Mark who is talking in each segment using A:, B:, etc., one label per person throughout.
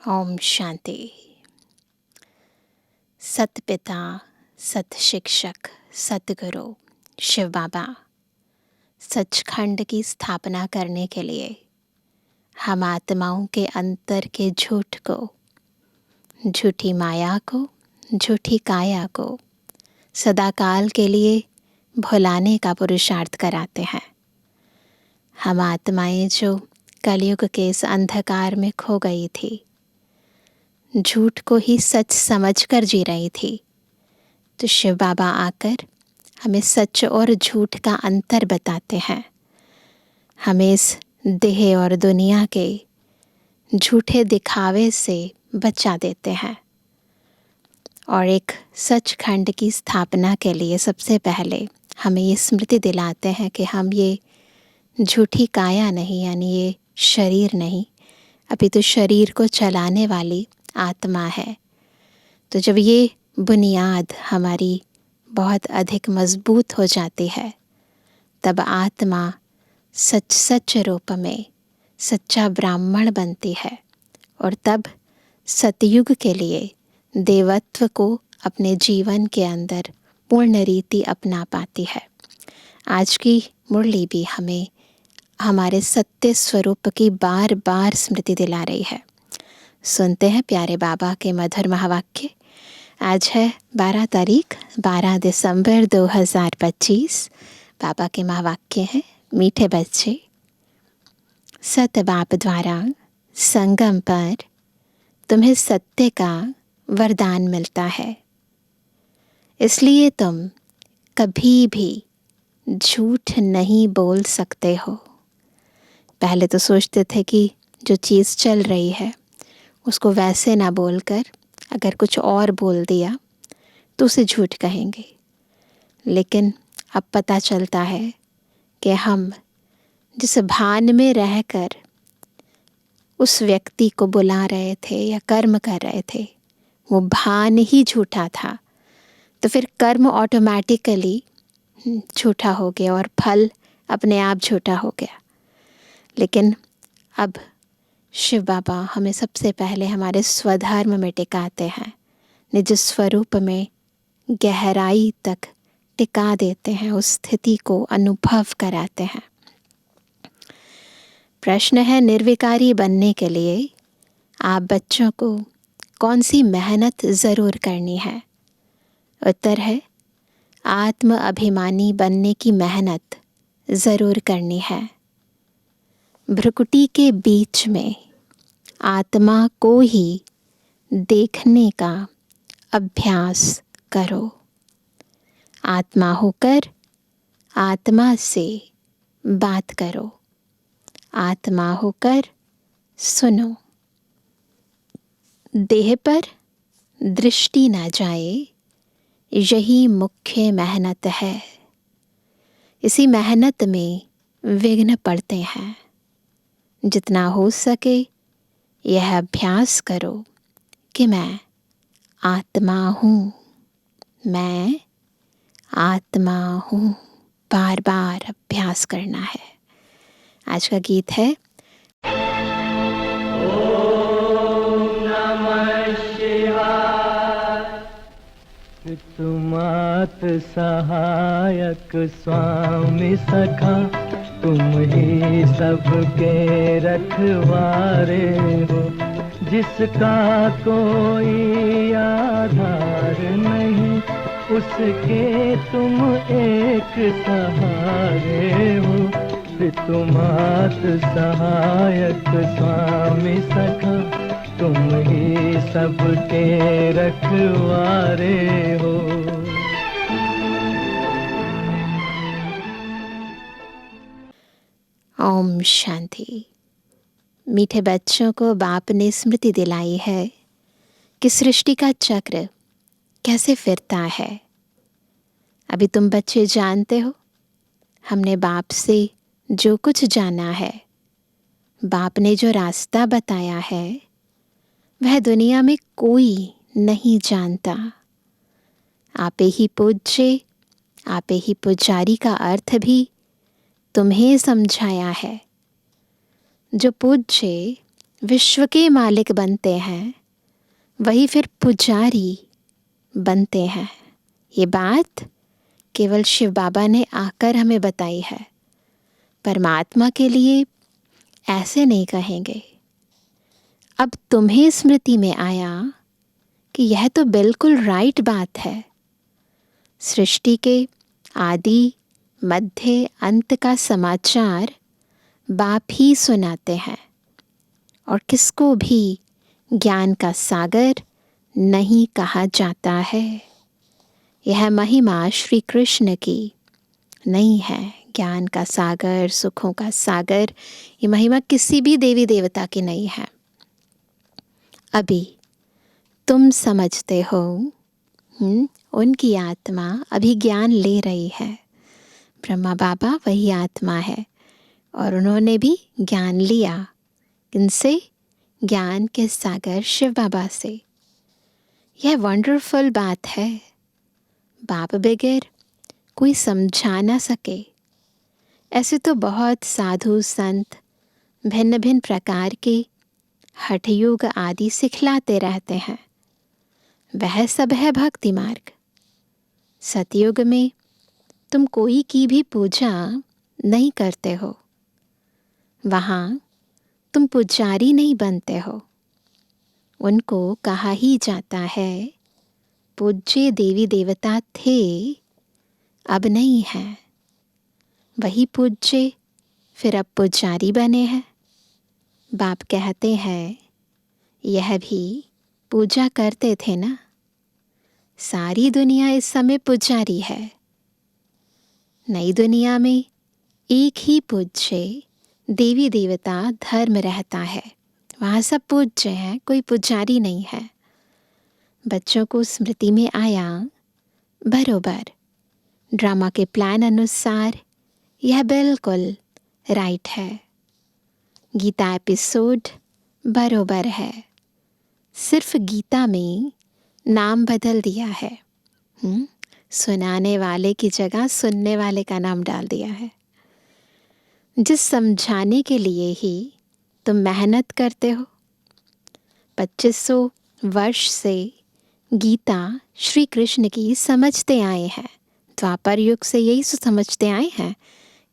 A: ओम शांति। सत पिता, सत शिक्षक, सतगुरु शिव बाबा सचखंड की स्थापना करने के लिए हम आत्माओं के अंतर के झूठ को, झूठी माया को, झूठी काया को सदाकाल के लिए भुलाने का पुरुषार्थ कराते हैं। हम आत्माएं जो कलयुग के इस अंधकार में खो गई थी, झूठ को ही सच समझकर जी रही थी, तो शिव बाबा आकर हमें सच और झूठ का अंतर बताते हैं। हमें इस देह और दुनिया के झूठे दिखावे से बचा देते हैं और एक सचखंड की स्थापना के लिए सबसे पहले हमें ये स्मृति दिलाते हैं कि हम ये झूठी काया नहीं, यानी ये शरीर नहीं, अभी तो शरीर को चलाने वाली आत्मा है। तो जब ये बुनियाद हमारी बहुत अधिक मजबूत हो जाती है, तब आत्मा सच सच रूप में सच्चा ब्राह्मण बनती है और तब सतयुग के लिए देवत्व को अपने जीवन के अंदर पूर्ण रीति अपना पाती है। आज की मुरली भी हमें हमारे सत्य स्वरूप की बार बार स्मृति दिला रही है। सुनते हैं प्यारे बाबा के मधुर महावाक्य। आज है 12 दिसंबर 2025। बाबा के महावाक्य हैं, मीठे बच्चे, सत बाप द्वारा संगम पर तुम्हें सत्य का वरदान मिलता है, इसलिए तुम कभी भी झूठ नहीं बोल सकते हो। पहले तो सोचते थे कि जो चीज़ चल रही है उसको वैसे ना बोलकर अगर कुछ और बोल दिया तो उसे झूठ कहेंगे, लेकिन अब पता चलता है कि हम जिस भान में रहकर उस व्यक्ति को बुला रहे थे या कर्म कर रहे थे, वो भान ही झूठा था। तो फिर कर्म ऑटोमेटिकली झूठा हो गया और फल अपने आप झूठा हो गया। लेकिन अब शिव बाबा हमें सबसे पहले हमारे स्वधर्म में टिकाते हैं, निज स्वरूप में गहराई तक टिका देते हैं, उस स्थिति को अनुभव कराते हैं। प्रश्न है, निर्विकारी बनने के लिए आप बच्चों को कौन सी मेहनत ज़रूर करनी है? उत्तर है, आत्म अभिमानी बनने की मेहनत ज़रूर करनी है। भ्रुकुटी के बीच में आत्मा को ही देखने का अभ्यास करो। आत्मा होकर आत्मा से बात करो, आत्मा होकर सुनो। देह पर दृष्टि ना जाए, यही मुख्य मेहनत है। इसी मेहनत में विघ्न पड़ते हैं। जितना हो सके यह अभ्यास करो कि मैं आत्मा हूँ, मैं आत्मा हूँ। बार बार अभ्यास करना है। आज का गीत है
B: ओम नमः शिवाय। तुम आत सहायक स्वामी सखा, तुम ही सबके रखवारे हो। जिसका कोई आधार नहीं, उसके तुम एक सहारे हो। तुम आत सहायक स्वामी सखा, तुम ही सबके रखवारे हो।
A: ओम शांति। मीठे बच्चों को बाप ने स्मृति दिलाई है कि सृष्टि का चक्र कैसे फिरता है। अभी तुम बच्चे जानते हो, हमने बाप से जो कुछ जाना है, बाप ने जो रास्ता बताया है, वह दुनिया में कोई नहीं जानता। आपे ही पूज्य, आपे ही पुजारी का अर्थ भी तुम्हें समझाया है। जो पूज्य विश्व के मालिक बनते हैं वही फिर पुजारी बनते हैं। ये बात केवल शिव बाबा ने आकर हमें बताई है। परमात्मा के लिए ऐसे नहीं कहेंगे। अब तुम्हें स्मृति में आया कि यह तो बिल्कुल राइट बात है। सृष्टि के आदि मध्य अंत का समाचार बाप ही सुनाते हैं और किसको भी ज्ञान का सागर नहीं कहा जाता है। यह महिमा श्री कृष्ण की नहीं है। ज्ञान का सागर, सुखों का सागर, ये महिमा किसी भी देवी देवता की नहीं है। अभी तुम समझते हो, उनकी आत्मा अभी ज्ञान ले रही है। ब्रह्मा बाबा वही आत्मा है और उन्होंने भी ज्ञान लिया। किनसे? ज्ञान के सागर शिव बाबा से। यह वंडरफुल बात है। बाप बगैर कोई समझा ना सके। ऐसे तो बहुत साधु संत भिन्न भिन्न प्रकार के हठयोग आदि सिखलाते रहते हैं। वह सब है भक्ति मार्ग। सतयुग में तुम कोई की भी पूजा नहीं करते हो। वहाँ तुम पुजारी नहीं बनते हो। उनको कहा ही जाता है पूज्य देवी देवता थे, अब नहीं है। वही पूज्य फिर अब पुजारी बने हैं। बाप कहते हैं यह भी पूजा करते थे ना। सारी दुनिया इस समय पुजारी है। नई दुनिया में एक ही पूज्य देवी देवता धर्म रहता है। वहाँ सब पूज्य हैं, कोई पुजारी नहीं है। बच्चों को स्मृति में आया बरोबर ड्रामा के प्लान अनुसार यह बिल्कुल राइट है। गीता एपिसोड बरोबर है। सिर्फ गीता में नाम बदल दिया है। सुनाने वाले की जगह सुनने वाले का नाम डाल दिया है। जिस समझाने के लिए ही तुम मेहनत करते हो। 2500 वर्ष से गीता श्री कृष्ण की समझते आए हैं। द्वापर युग से यही समझते आए हैं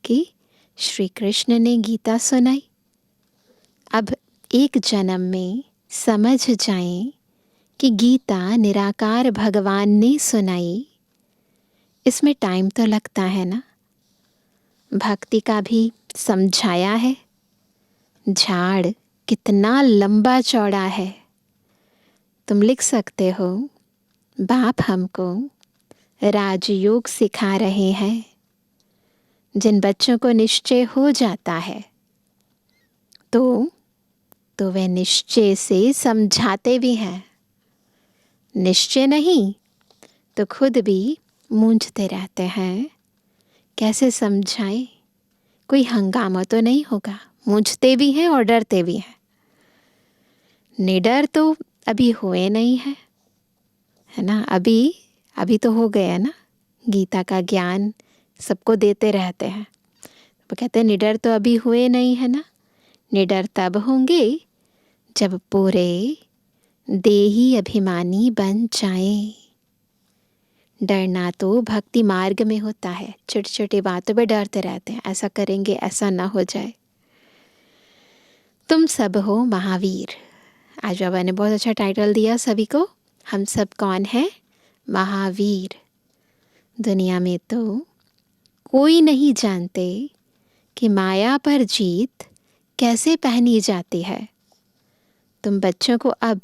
A: कि श्री कृष्ण ने गीता सुनाई। अब एक जन्म में समझ जाएं कि गीता निराकार भगवान ने सुनाई। इसमें टाइम तो लगता है ना। भक्ति का भी समझाया है। झाड़ कितना लंबा चौड़ा है। तुम लिख सकते हो बाप हमको राजयोग सिखा रहे हैं। जिन बच्चों को निश्चय हो जाता है तो वे निश्चय से समझाते भी हैं। निश्चय नहीं तो खुद भी मूंझते रहते हैं। कैसे समझाएं? कोई हंगामा तो नहीं होगा। मूंझते भी हैं और डरते भी हैं। निडर तो अभी हुए नहीं है, है ना। अभी तो हो गया ना। गीता का ज्ञान सबको देते रहते हैं। वो कहते हैं निडर तो अभी हुए नहीं है ना। निडर तब होंगे जब पूरे देही अभिमानी बन जाएं। डरना तो भक्ति मार्ग में होता है। छोटी छोटी बातों पे डरते रहते हैं, ऐसा करेंगे ऐसा ना हो जाए। तुम सब हो महावीर। आज बाबा ने बहुत अच्छा टाइटल दिया सभी को। हम सब कौन है? महावीर। दुनिया में तो कोई नहीं जानते कि माया पर जीत कैसे पहनी जाती है। तुम बच्चों को अब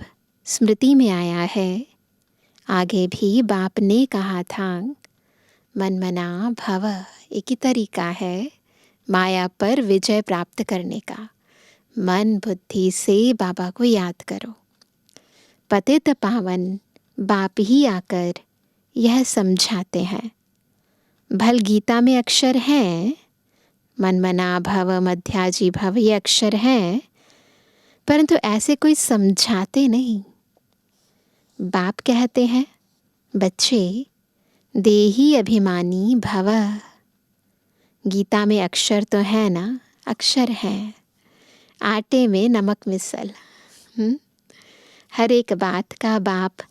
A: स्मृति में आया है। आगे भी बाप ने कहा था मन मना भव। एक ही तरीका है माया पर विजय प्राप्त करने का। मन बुद्धि से बाबा को याद करो। पतित पावन बाप ही आकर यह समझाते हैं। भल गीता में अक्षर हैं, मन मना भव मध्याजी भव, ये अक्षर हैं, परंतु ऐसे कोई समझाते नहीं। बाप कहते हैं बच्चे देही अभिमानी भव। गीता में अक्षर तो है ना, अक्षर हैं। आटे में नमक मिसल। हर एक बात का बाप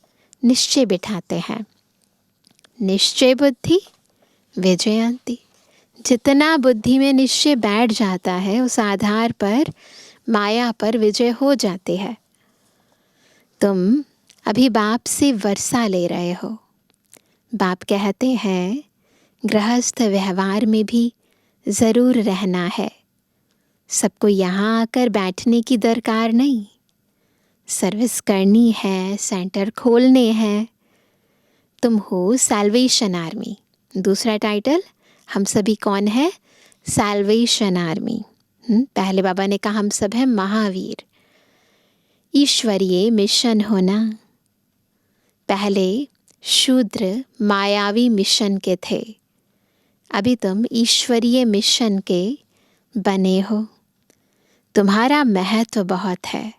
A: निश्चय बिठाते हैं। निश्चय बुद्धि विजयंती। जितना बुद्धि में निश्चय बैठ जाता है उस आधार पर माया पर विजय हो जाती है। तुम अभी बाप से वर्षा ले रहे हो। बाप कहते हैं गृहस्थ व्यवहार में भी ज़रूर रहना है। सबको यहाँ आकर बैठने की दरकार नहीं। सर्विस करनी है, सेंटर खोलने हैं। तुम हो सैल्वेशन आर्मी। दूसरा टाइटल हम सभी कौन है? Salvation army. पहले बाबा ने कहा हम सब हैं महावीर। ईश्वरीय मिशन होना। पहले शूद्र मायावी मिशन के थे, अभी तुम ईश्वरीय मिशन के बने हो। तुम्हारा महत्व बहुत है।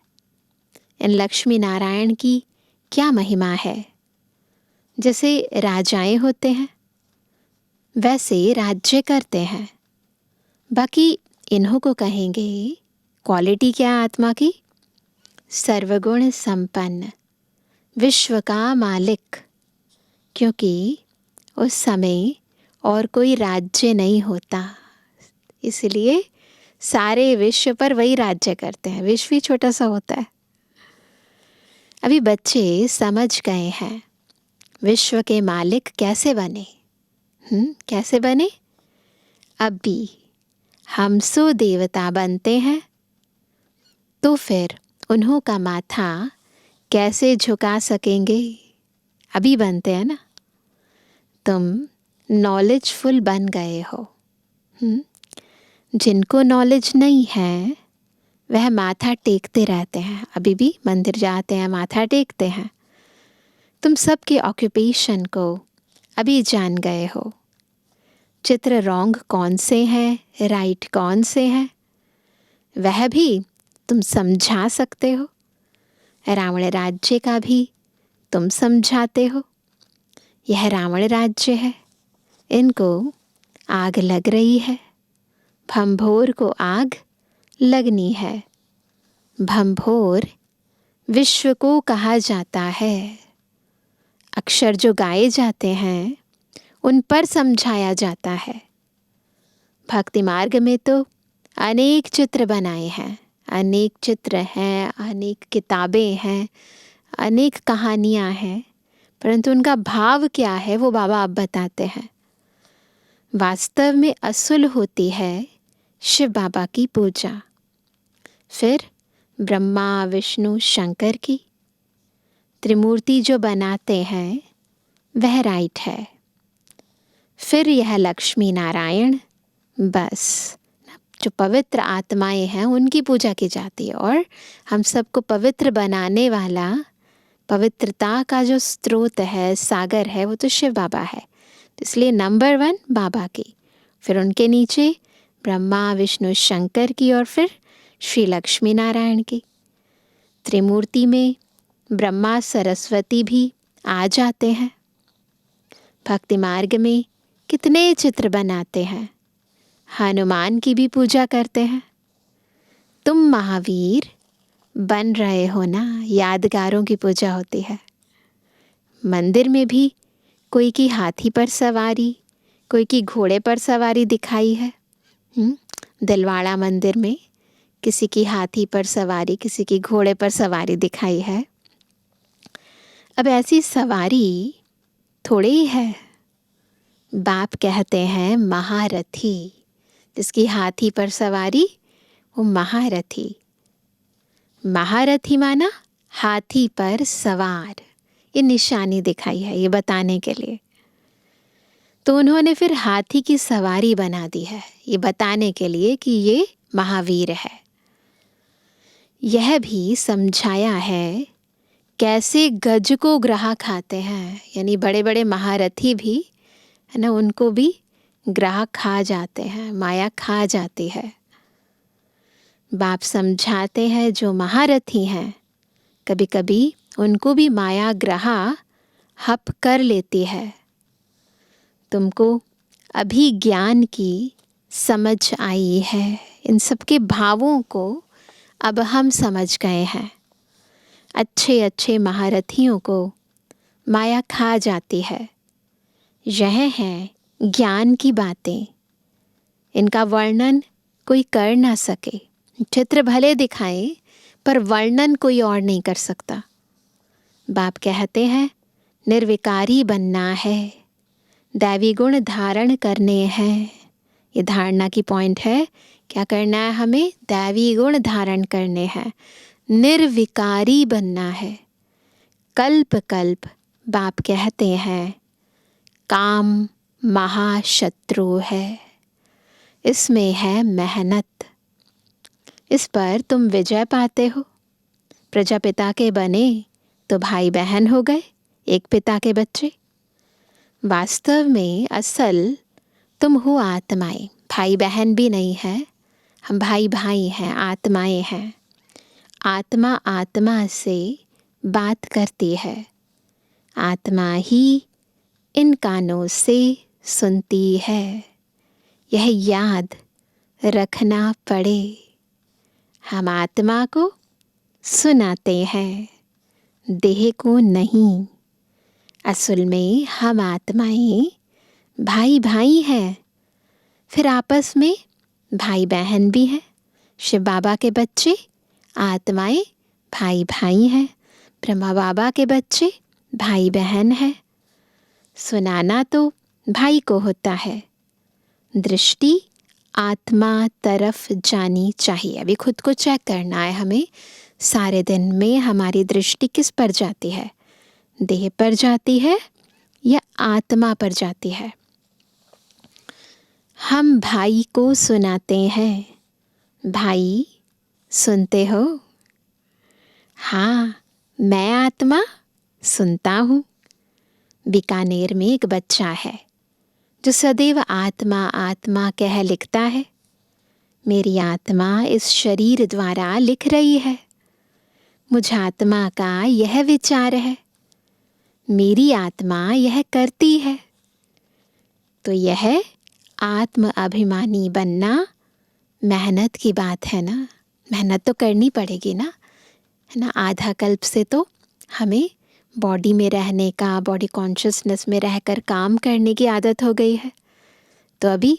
A: इन लक्ष्मी नारायण की क्या महिमा है। जैसे राजाएं होते हैं वैसे राज्य करते हैं। बाकी इन्हों को कहेंगे क्वालिटी क्या आत्मा की? सर्वगुण संपन्न, विश्व का मालिक। क्योंकि उस समय और कोई राज्य नहीं होता, इसलिए सारे विश्व पर वही राज्य करते हैं। विश्व ही छोटा सा होता है। अभी बच्चे समझ गए हैं विश्व के मालिक कैसे बने। कैसे बने? अब भी हम सो देवता बनते हैं तो फिर उन्हों का माथा कैसे झुका सकेंगे? अभी बनते हैं ना। तुम नॉलेजफुल बन गए हो। जिनको नॉलेज नहीं है वह माथा टेकते रहते हैं। अभी भी मंदिर जाते हैं, माथा टेकते हैं। तुम सबके ऑक्यूपेशन को अभी जान गए हो। चित्र रॉन्ग कौन से हैं, राइट कौन से हैं, वह भी तुम समझा सकते हो। रावण राज्य का भी तुम समझाते हो। यह रावण राज्य है, इनको आग लग रही है। भंभोर को आग लगनी है। भंभोर विश्व को कहा जाता है। अक्षर जो गाए जाते हैं उन पर समझाया जाता है। भक्ति मार्ग में तो अनेक चित्र बनाए हैं, अनेक चित्र हैं, अनेक किताबें हैं, अनेक कहानियाँ हैं, परंतु उनका भाव क्या है वो बाबा अब बताते हैं। वास्तव में असुल होती है शिव बाबा की पूजा, फिर ब्रह्मा विष्णु शंकर की। त्रिमूर्ति जो बनाते हैं वह राइट है। फिर यह लक्ष्मी नारायण, बस जो पवित्र आत्माएं हैं उनकी पूजा की जाती है। और हम सबको पवित्र बनाने वाला, पवित्रता का जो स्रोत है, सागर है, वो तो शिव बाबा है। तो इसलिए नंबर 1 बाबा की, फिर उनके नीचे ब्रह्मा विष्णु शंकर की, और फिर श्री लक्ष्मी नारायण की। त्रिमूर्ति में ब्रह्मा सरस्वती भी आ जाते हैं। भक्ति मार्ग में कितने चित्र बनाते हैं। हनुमान की भी पूजा करते हैं। तुम महावीर बन रहे हो ना, यादगारों की पूजा होती है। मंदिर में भी कोई की हाथी पर सवारी, कोई की घोड़े पर सवारी दिखाई है। दिलवाड़ा मंदिर में किसी की हाथी पर सवारी, किसी की घोड़े पर सवारी दिखाई है। अब ऐसी सवारी थोड़ी ही है। बाप कहते हैं महारथी, जिसकी हाथी पर सवारी वो महारथी। महारथी माना हाथी पर सवार। ये निशानी दिखाई है, ये बताने के लिए। तो उन्होंने फिर हाथी की सवारी बना दी है, ये बताने के लिए कि ये महावीर है। यह भी समझाया है कैसे गज को ग्राह खाते हैं, यानी बड़े बड़े महारथी भी है ना, उनको भी ग्राह खा जाते हैं, माया खा जाती है। बाप समझाते हैं जो महारथी हैं कभी कभी उनको भी माया ग्राह हप कर लेती है। तुमको अभी ज्ञान की समझ आई है। इन सब के भावों को अब हम समझ गए हैं, अच्छे अच्छे महारथियों को माया खा जाती है। यह हैं ज्ञान की बातें, इनका वर्णन कोई कर ना सके। चित्र भले दिखाए पर वर्णन कोई और नहीं कर सकता। बाप कहते हैं निर्विकारी बनना है, दैवी गुण धारण करने हैं। ये धारणा की पॉइंट है। क्या करना है हमें? दैवी गुण धारण करने हैं, निर्विकारी बनना है। कल्प कल्प बाप कहते हैं काम महाशत्रु है, इसमें है मेहनत। इस पर तुम विजय पाते हो। प्रजापिता के बने तो भाई बहन हो गए, एक पिता के बच्चे। वास्तव में असल तुम हो आत्माएं, भाई बहन भी नहीं है, हम भाई भाई हैं, आत्माएं हैं। आत्मा आत्मा से बात करती है, आत्मा ही इन कानों से सुनती है। यह याद रखना पड़े। हम आत्मा को सुनाते हैं, देह को नहीं। असल में हम आत्माएं भाई भाई हैं, फिर आपस में भाई बहन भी हैं। शिव बाबा के बच्चे आत्माएं भाई भाई हैं, ब्रह्मा बाबा के बच्चे भाई बहन हैं। सुनाना तो भाई को होता है, दृष्टि आत्मा तरफ जानी चाहिए। अभी खुद को चेक करना है हमें, सारे दिन में हमारी दृष्टि किस पर जाती है? देह पर जाती है या आत्मा पर जाती है? हम भाई को सुनाते हैं। भाई सुनते हो? हाँ, मैं आत्मा सुनता हूँ। बीकानेर में एक बच्चा है जो सदैव आत्मा आत्मा कह लिखता है। मेरी आत्मा इस शरीर द्वारा लिख रही है, मुझ आत्मा का यह विचार है, मेरी आत्मा यह करती है। तो यह आत्म अभिमानी बनना मेहनत की बात है ना। मेहनत तो करनी पड़ेगी ना, है ना। आधा कल्प से तो हमें बॉडी में रहने का, बॉडी कॉन्शियसनेस में रहकर काम करने की आदत हो गई है। तो अभी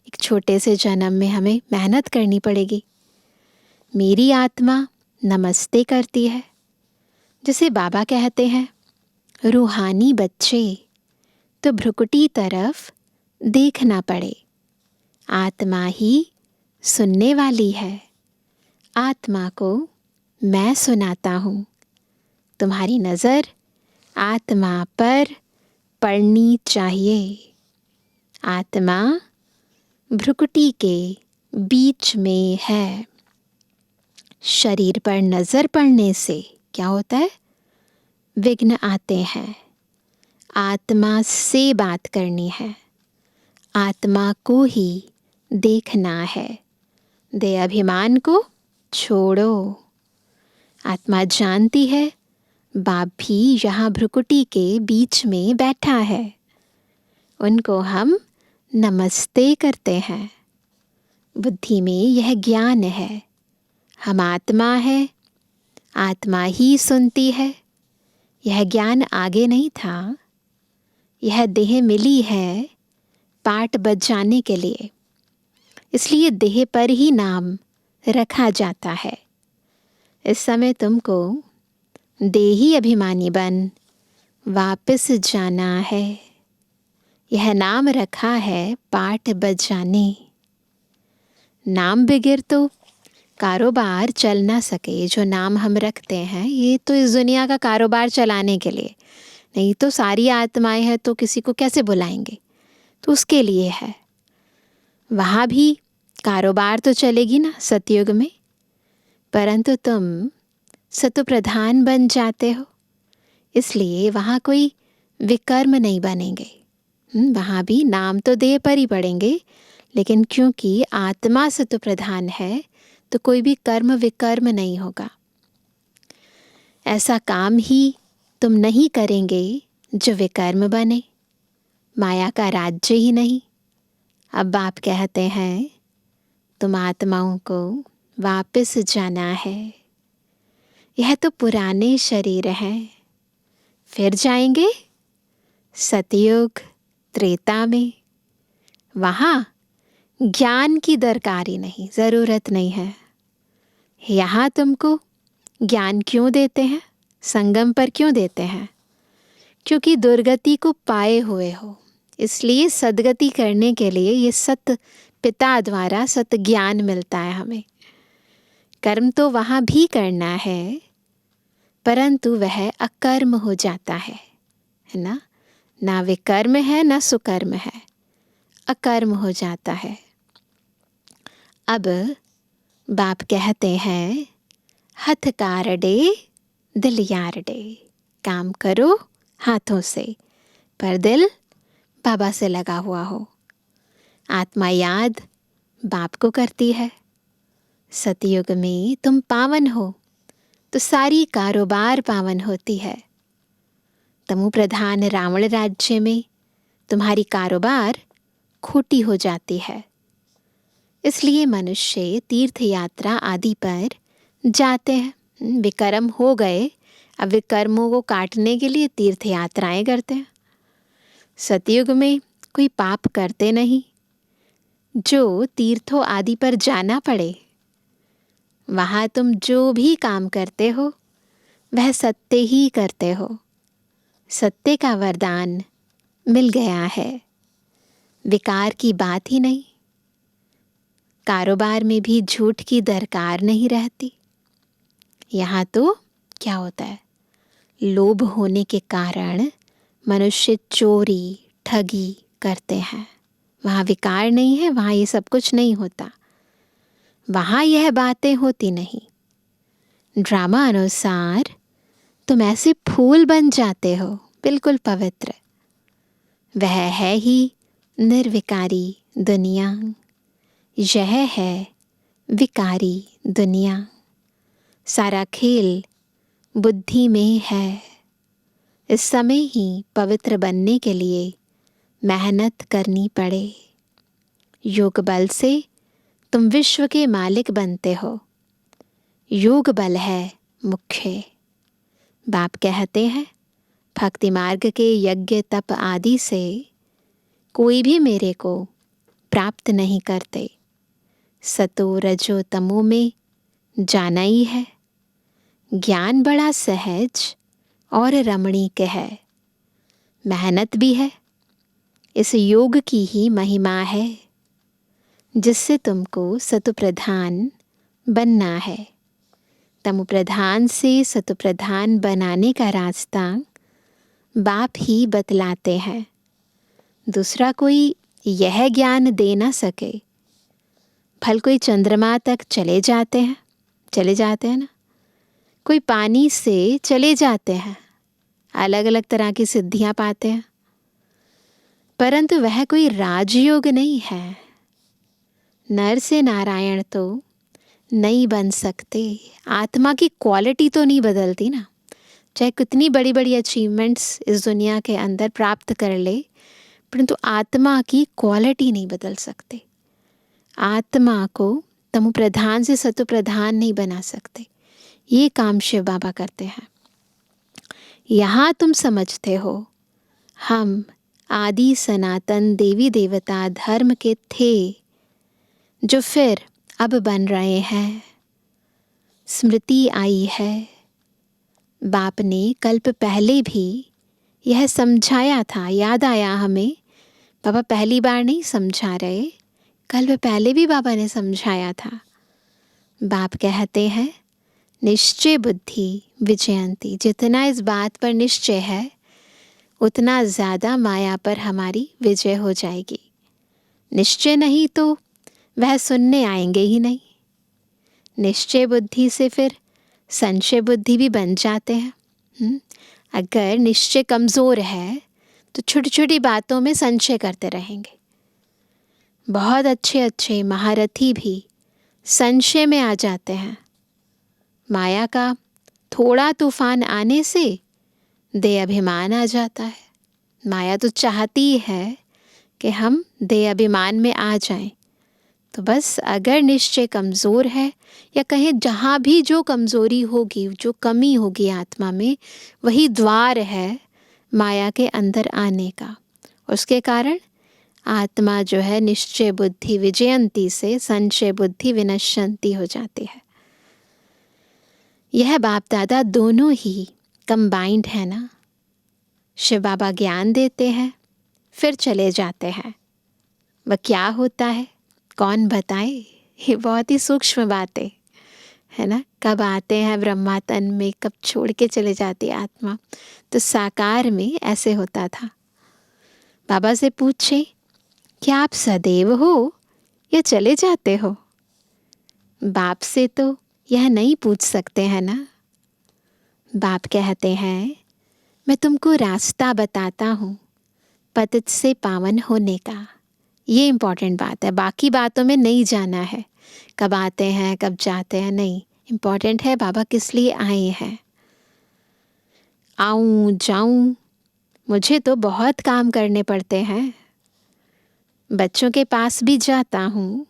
A: एक छोटे से जन्म में हमें मेहनत करनी पड़ेगी। मेरी आत्मा नमस्ते करती है। जैसे बाबा कहते हैं रूहानी बच्चे तो भ्रुकुटी तरफ देखना पड़े। आत्मा ही सुनने वाली है, आत्मा को मैं सुनाता हूँ। तुम्हारी नज़र आत्मा पर पड़नी चाहिए। आत्मा भ्रुकुटी के बीच में है। शरीर पर नज़र पड़ने से क्या होता है? विघ्न आते हैं। आत्मा से बात करनी है, आत्मा को ही देखना है। दे अभिमान को छोड़ो। आत्मा जानती है बाप भी यहाँ भ्रुकुटी के बीच में बैठा है, उनको हम नमस्ते करते हैं। बुद्धि में यह ज्ञान है, हम आत्मा है, आत्मा ही सुनती है। यह ज्ञान आगे नहीं था, यह देह मिली है पाठ बजाने के लिए, इसलिए देह पर ही नाम रखा जाता है। इस समय तुमको देही अभिमानी बन वापस जाना है। यह नाम रखा है पाठ बजाने। नाम बगैर तो कारोबार चल ना सके। जो नाम हम रखते हैं ये तो इस दुनिया का कारोबार चलाने के लिए, नहीं तो सारी आत्माएं हैं तो किसी को कैसे बुलाएंगे? तो उसके लिए है। वहाँ भी कारोबार तो चलेगी ना सतयुग में, परंतु तुम सतो प्रधान बन जाते हो, इसलिए वहाँ कोई विकर्म नहीं बनेंगे। वहाँ भी नाम तो देह पर ही पड़ेंगे, लेकिन क्योंकि आत्मा सतो प्रधान है तो कोई भी कर्म विकर्म नहीं होगा। ऐसा काम ही तुम नहीं करेंगे जो विकर्म बने, माया का राज्य ही नहीं। अब बाप कहते हैं तुम आत्माओं को वापस जाना है। यह तो पुराने शरीर हैं, फिर जाएंगे सतयुग त्रेता में। वहाँ ज्ञान की दरकारी नहीं, ज़रूरत नहीं है। यहाँ तुमको ज्ञान क्यों देते हैं, संगम पर क्यों देते हैं? क्योंकि दुर्गति को पाए हुए हो, इसलिए सद्गति करने के लिए ये सत पिता द्वारा सत ज्ञान मिलता है हमें। कर्म तो वहाँ भी करना है, परंतु वह अकर्म हो जाता है ना? ना विकर्म है ना सुकर्म है, अकर्म हो जाता है। अब बाप कहते हैं, हथकारडे दिल यारडे, काम करो हाथों से पर दिल बाबा से लगा हुआ हो। आत्मा याद बाप को करती है। सतयुग में तुम पावन हो तो सारी कारोबार पावन होती है। तमु प्रधान रावण राज्य में तुम्हारी कारोबार खोटी हो जाती है। इसलिए मनुष्य तीर्थ यात्रा आदि पर जाते हैं। विकर्म हो गए, अब विकर्मों को काटने के लिए तीर्थ यात्राएं करते हैं। सतयुग में कोई पाप करते नहीं जो तीर्थों आदि पर जाना पड़े। वहाँ तुम जो भी काम करते हो वह सत्य ही करते हो। सत्य का वरदान मिल गया है, विकार की बात ही नहीं। कारोबार में भी झूठ की दरकार नहीं रहती। यहाँ तो क्या होता है, लोभ होने के कारण मनुष्य चोरी ठगी करते हैं। वहाँ विकार नहीं है, वहाँ ये सब कुछ नहीं होता। वहाँ यह बातें होती नहीं। ड्रामा अनुसार तुम ऐसे फूल बन जाते हो, बिल्कुल पवित्र। वह है ही निर्विकारी दुनिया, यह है विकारी दुनिया। सारा खेल बुद्धि में है। इस समय ही पवित्र बनने के लिए मेहनत करनी पड़े। योग बल से तुम विश्व के मालिक बनते हो। योग बल है मुख्य। बाप कहते हैं, भक्ति मार्ग के यज्ञ तप आदि से कोई भी मेरे को प्राप्त नहीं करते। सतो रजो तमो में जाना ही है। ज्ञान बड़ा सहज और रमणीक है, मेहनत भी है। इस योग की ही महिमा है जिससे तुमको सतु प्रधान बनना है। तमु प्रधान से सतु प्रधान बनाने का रास्ता बाप ही बतलाते हैं। दूसरा कोई यह ज्ञान दे ना सके। फल कोई चंद्रमा तक चले जाते हैं ना, कोई पानी से चले जाते हैं, अलग अलग तरह की सिद्धियां पाते हैं, परंतु वह कोई राजयोग नहीं है। नर से नारायण तो नहीं बन सकते। आत्मा की क्वालिटी तो नहीं बदलती ना। चाहे कितनी बड़ी बड़ी अचीवमेंट्स इस दुनिया के अंदर प्राप्त कर ले, परंतु आत्मा की क्वालिटी नहीं बदल सकते। आत्मा को तमु प्रधान से सतु प्रधान नहीं बना सकते। ये काम शिव बाबा करते हैं। यहाँ तुम समझते हो हम आदि सनातन देवी देवता धर्म के थे जो फिर अब बन रहे हैं। स्मृति आई है। बाप ने कल्प पहले भी यह समझाया था। याद आया हमें, बाबा पहली बार नहीं समझा रहे, कल्प पहले भी बाबा ने समझाया था। बाप कहते हैं, निश्चय बुद्धि विजयंती। जितना इस बात पर निश्चय है उतना ज़्यादा माया पर हमारी विजय हो जाएगी। निश्चय नहीं तो वह सुनने आएंगे ही नहीं। निश्चय बुद्धि से फिर संशय बुद्धि भी बन जाते हैं। अगर निश्चय कमज़ोर है तो छोटी छोटी बातों में संशय करते रहेंगे। बहुत अच्छे अच्छे महारथी भी संशय में आ जाते हैं। माया का थोड़ा तूफान आने से देह अभिमान आ जाता है। माया तो चाहती है कि हम देह अभिमान में आ जाएं, तो बस अगर निश्चय कमज़ोर है, या कहें जहाँ भी जो कमज़ोरी होगी, जो कमी होगी आत्मा में, वही द्वार है माया के अंदर आने का। उसके कारण आत्मा जो है निश्चय बुद्धि विजयंती से संशय बुद्धि विनश्यंती हो जाती है। यह बाप दादा दोनों ही कंबाइंड है ना। शिव बाबा ज्ञान देते हैं, फिर चले जाते हैं। वह क्या होता है, कौन बताए? ये बहुत ही सूक्ष्म बातें है ना। कब आते हैं ब्रह्मा तन में, कब छोड़ के चले जाती है आत्मा। तो साकार में ऐसे होता था। बाबा से पूछे, क्या आप सदैव हो या चले जाते हो? बाप से तो यह नहीं पूछ सकते हैं ना। बाप कहते हैं, मैं तुमको रास्ता बताता हूँ पतित से पावन होने का। ये इम्पॉर्टेंट बात है। बाकी बातों में नहीं जाना है, कब आते हैं कब जाते हैं, नहीं। इम्पॉर्टेंट है बाबा किस लिए आए हैं। आऊँ जाऊँ, मुझे तो बहुत काम करने पड़ते हैं। बच्चों के पास भी जाता हूँ,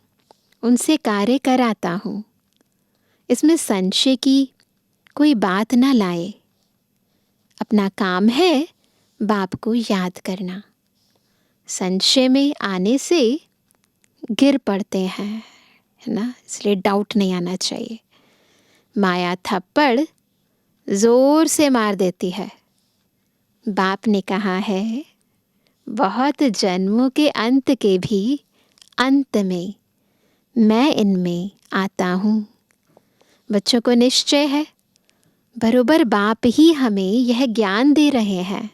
A: उनसे कार्य कराता हूँ। इसमें संशय की कोई बात ना लाए। अपना काम है बाप को याद करना। संशय में आने से गिर पड़ते हैं, है ना। इसलिए डाउट नहीं आना चाहिए। माया थप्पड़ जोर से मार देती है। बाप ने कहा है, बहुत जन्मों के अंत के भी अंत में मैं इनमें आता हूँ। बच्चों को निश्चय है, बरोबर बाप ही हमें यह ज्ञान दे रहे हैं,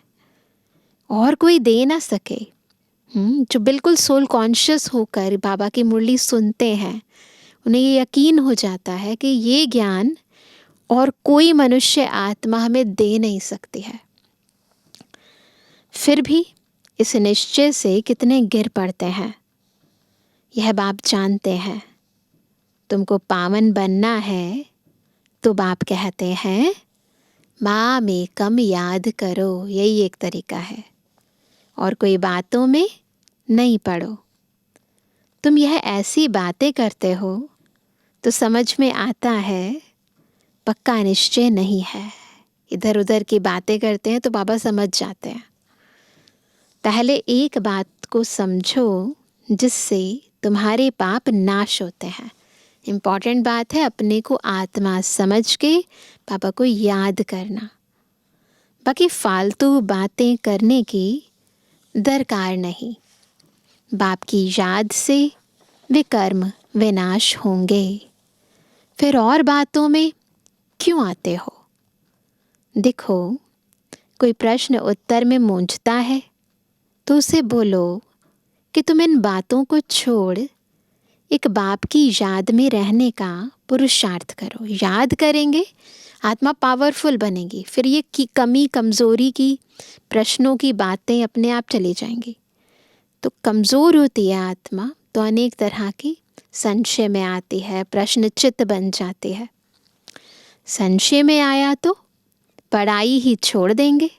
A: और कोई दे ना सके। जो बिल्कुल सोल कॉन्शियस होकर बाबा की मुरली सुनते हैं, उन्हें ये यकीन हो जाता है कि ये ज्ञान और कोई मनुष्य आत्मा हमें दे नहीं सकती है। फिर भी इस निश्चय से कितने गिर पड़ते हैं, यह बाप जानते हैं। तुमको पावन बनना है तो बाप कहते हैं, माँ में कम याद करो। यही एक तरीका है, और कोई बातों में नहीं पड़ो। तुम यह ऐसी बातें करते हो तो समझ में आता है पक्का निश्चय नहीं है। इधर उधर की बातें करते हैं तो बाबा समझ जाते हैं। पहले एक बात को समझो जिससे तुम्हारे पाप नाश होते हैं। इम्पॉर्टेंट बात है अपने को आत्मा समझ के बाबा को याद करना। बाकी फालतू बातें करने की दरकार नहीं। बाप की याद से विकर्म विनाश होंगे। फिर और बातों में क्यों आते हो? देखो, कोई प्रश्न उत्तर में मूंझता है तो उसे बोलो कि तुम इन बातों को छोड़ एक बाप की याद में रहने का पुरुषार्थ करो। याद करेंगे, आत्मा पावरफुल बनेगी। फिर ये की कमी कमज़ोरी की प्रश्नों की बातें अपने आप चली जाएंगी। तो कमज़ोर होती है आत्मा तो अनेक तरह की संशय में आती है, प्रश्न चित्त बन जाती है। संशय में आया तो पढ़ाई ही छोड़ देंगे,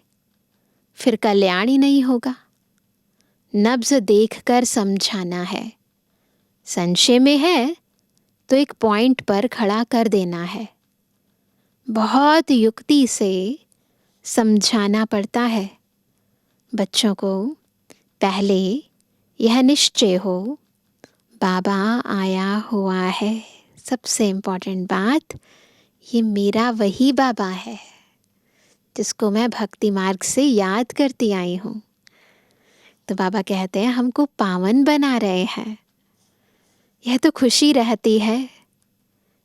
A: फिर कल्याण ही नहीं होगा। नब्ज देखकर समझाना है। संशय में है तो एक पॉइंट पर खड़ा कर देना है। बहुत युक्ति से समझाना पड़ता है बच्चों को। पहले यह निश्चय हो, बाबा आया हुआ है। सबसे इम्पोर्टेंट बात, ये मेरा वही बाबा है जिसको मैं भक्ति मार्ग से याद करती आई हूँ। तो बाबा कहते हैं हमको पावन बना रहे हैं। यह तो खुशी रहती है।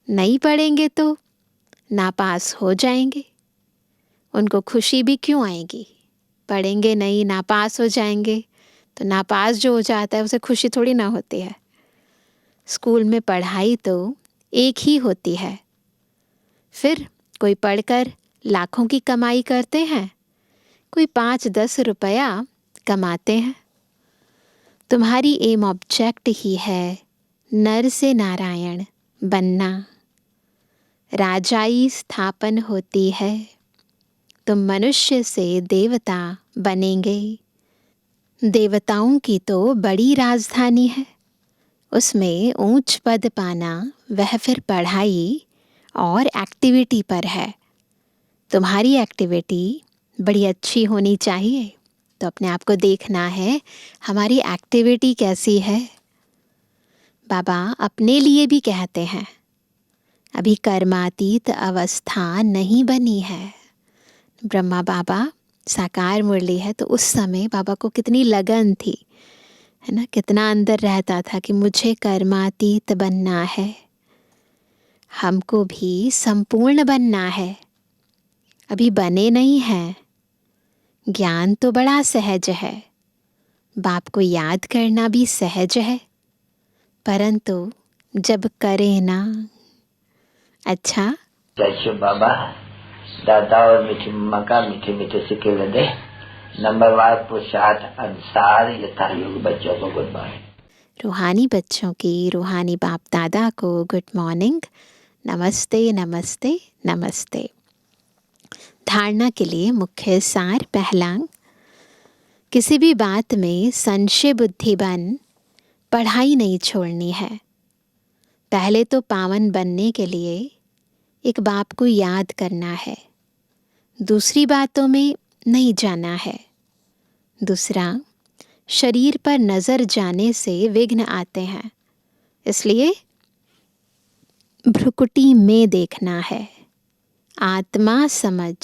A: नहीं पढ़ेंगे तो नापास हो जाएंगे। उनको खुशी भी क्यों आएगी? पढ़ेंगे नहीं, नापास हो जाएंगे। तो नापास जो हो जाता है उसे खुशी थोड़ी ना होती है। स्कूल में पढ़ाई तो एक ही होती है। फिर कोई पढ़कर लाखों की कमाई करते हैं, कोई 5-10 रुपया कमाते हैं। तुम्हारी एम ऑब्जेक्ट ही है नर से नारायण बनना। राजाई स्थापन होती है, तुम मनुष्य से देवता बनेंगे। देवताओं की तो बड़ी राजधानी है, उसमें ऊंच पद पाना वह फिर पढ़ाई और एक्टिविटी पर है। तुम्हारी एक्टिविटी बड़ी अच्छी होनी चाहिए, तो अपने आप को देखना है हमारी एक्टिविटी कैसी है। बाबा अपने लिए भी कहते हैं, अभी कर्मातीत अवस्था नहीं बनी है। ब्रह्मा बाबा साकार मुरली है, तो उस समय बाबा को कितनी लगन थी, है ना, कितना अंदर रहता था कि मुझे कर्मातीत बनना है, हमको भी संपूर्ण बनना है। अभी बने नहीं हैं। ज्ञान तो बड़ा सहज है, बाप को याद करना भी सहज है, परंतु जब करें ना। अच्छा,
C: जय शिव बाबा। दादा और मीठी मम्मा का मीठे मीठे सिक्के लदे नंबरवार पुरुषार्थ अनुसार यथा योग बच्चों को गुड मॉर्निंग।
A: रूहानी बच्चों की रूहानी बाप दादा को गुड मॉर्निंग, नमस्ते नमस्ते नमस्ते। धारणा के लिए मुख्य सार। पहला, किसी भी बात में संशय बुद्धि बन पढ़ाई नहीं छोड़नी है। पहले तो पावन बनने के लिए एक बाप को याद करना है, दूसरी बातों में नहीं जाना है। दूसरा, शरीर पर नज़र जाने से विघ्न आते हैं, इसलिए भ्रुकुटी में देखना है। आत्मा समझ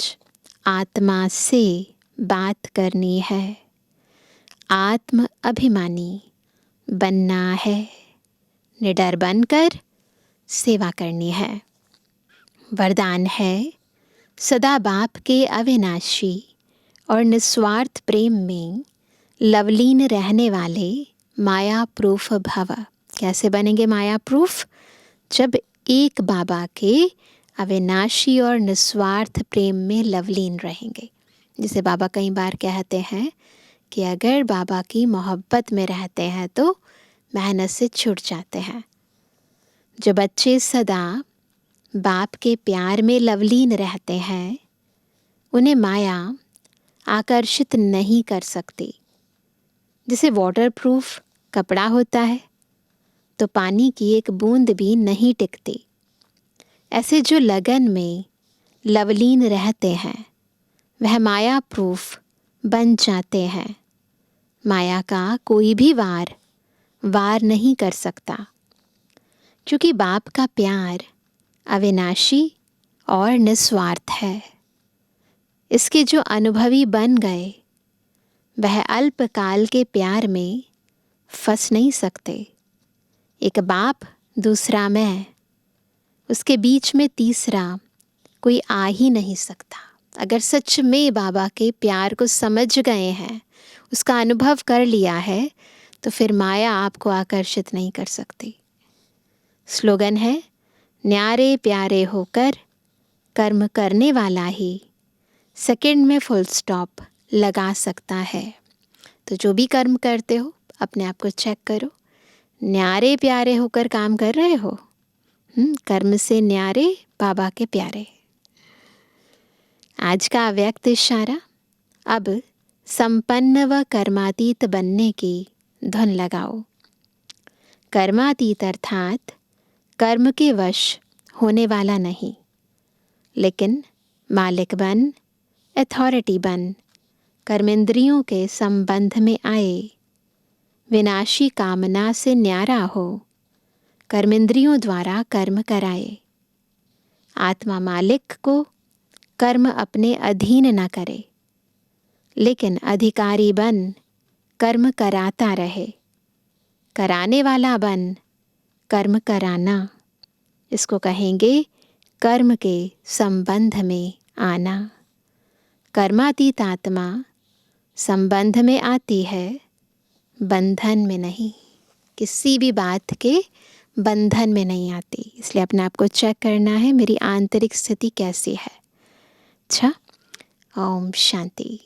A: आत्मा से बात करनी है। आत्म अभिमानी बनना है। निडर बनकर सेवा करनी है। वरदान है, सदा बाप के अविनाशी और निस्वार्थ प्रेम में लवलीन रहने वाले माया प्रूफ भव। कैसे बनेंगे माया प्रूफ? जब एक बाबा के अविनाशी और निस्वार्थ प्रेम में लवलीन रहेंगे। जिसे बाबा कई बार कहते हैं कि अगर बाबा की मोहब्बत में रहते हैं तो मेहनत से छूट जाते हैं। जो बच्चे सदा बाप के प्यार में लवलीन रहते हैं, उन्हें माया आकर्षित नहीं कर सकती। जैसे वाटरप्रूफ कपड़ा होता है तो पानी की एक बूंद भी नहीं टिकती, ऐसे जो लगन में लवलीन रहते हैं वह माया प्रूफ बन जाते हैं। माया का कोई भी वार नहीं कर सकता, क्योंकि बाप का प्यार अविनाशी और निस्वार्थ है। इसके जो अनुभवी बन गए वह अल्पकाल के प्यार में फंस नहीं सकते। एक बाप दूसरा मैं, उसके बीच में तीसरा कोई आ ही नहीं सकता। अगर सच में बाबा के प्यार को समझ गए हैं, उसका अनुभव कर लिया है, तो फिर माया आपको आकर्षित नहीं कर सकती। स्लोगन है, न्यारे प्यारे होकर कर्म करने वाला ही सेकंड में फुल स्टॉप लगा सकता है। तो जो भी कर्म करते हो अपने आप को चेक करो, न्यारे प्यारे होकर काम कर रहे हो? कर्म से न्यारे, बाबा के प्यारे। आज का अव्यक्त इशारा, अब संपन्न व कर्मातीत बनने की धुन लगाओ। कर्मातीत अर्थात कर्म के वश होने वाला नहीं, लेकिन मालिक बन, अथॉरिटी बन, कर्मेंद्रियों के संबंध में आए, विनाशी कामना से न्यारा हो, कर्मेंद्रियों द्वारा कर्म कराए। आत्मा मालिक को कर्म अपने अधीन न करे, लेकिन अधिकारी बन कर्म कराता रहे। कराने वाला बन कर्म कराना, इसको कहेंगे कर्म के संबंध में आना। कर्मातीत आत्मा संबंध में आती है, बंधन में नहीं। किसी भी बात के बंधन में नहीं आती। इसलिए अपने आप को चेक करना है, मेरी आंतरिक स्थिति कैसी है। अच्छा, ओम शांति।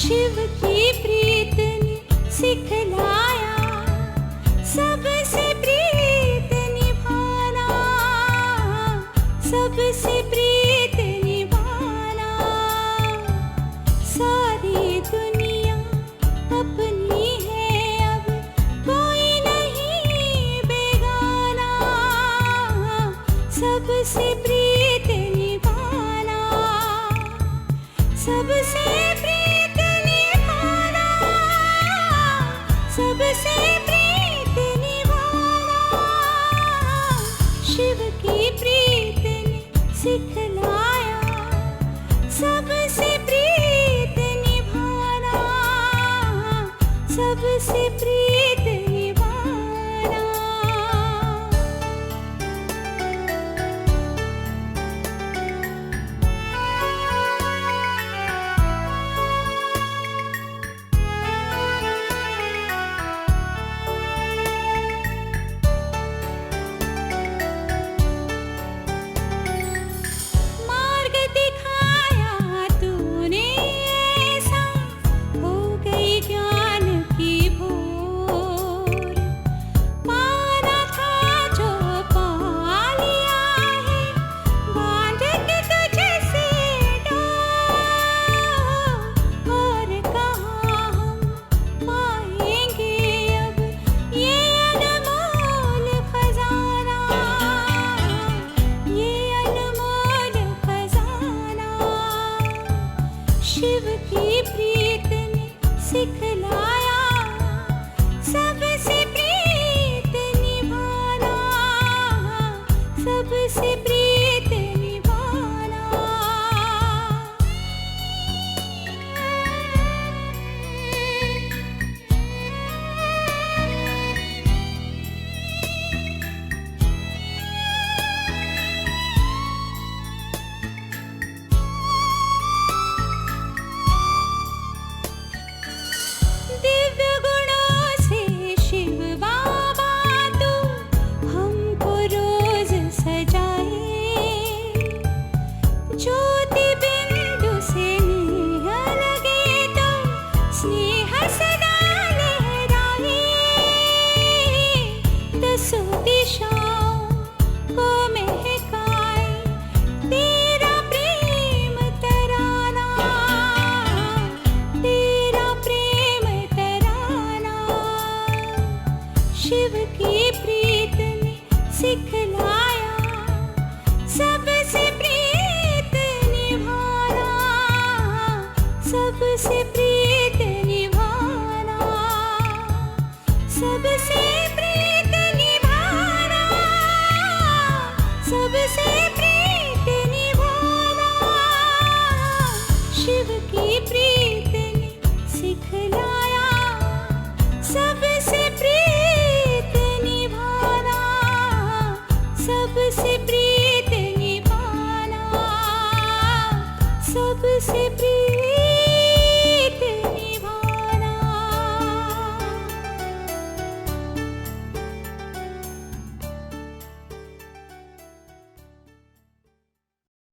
D: शिव की प्रिय सिखलाया सबसे प्रीत निभाना, सबसे प्रीत निभाना। सारी दुनिया अपनी है, अब कोई नहीं बेगाना, सबसे प्रीत निभाना, सबसे प्रीत निभाना, सबसे प्रीत निभाना। शिव की प्रीत ने सिखलाया सबसे प्रीत निभाना, सबसे प्रीत निभाना। मार्ग दिखाया तूने ऐसा, हो गई ज्ञान की भोर। पाना था जो पा लिया है, बांध के तुझसे डोर। और कहाँ हम पाएंगे अब ये अनमोल खजाना, ये अनमोल खजाना। शिव की प्रीत ने सिखलाया सबसे प्रीत निभाना, सबसे प्रीत निभाना। दिव्य गुणों से शिव बाबा तू हमको रोज सजाए, ज्योति बिंदु से नेह लगे तो स्नेह सदा लहराए। दसों दिशाओं को महकाए तेरा प्रेम तराना, तेरा प्रेम तराना। शिव की प्रीत ने सिखलाया सबसे प्रीत निभाना, सबसे प्रीत निभाना, सबसे प्रीत निभाना, सबसे प्रीत निभाना। शिव की प्रीत ने सिखलाया सबसे प्रीत निभाना, सबसे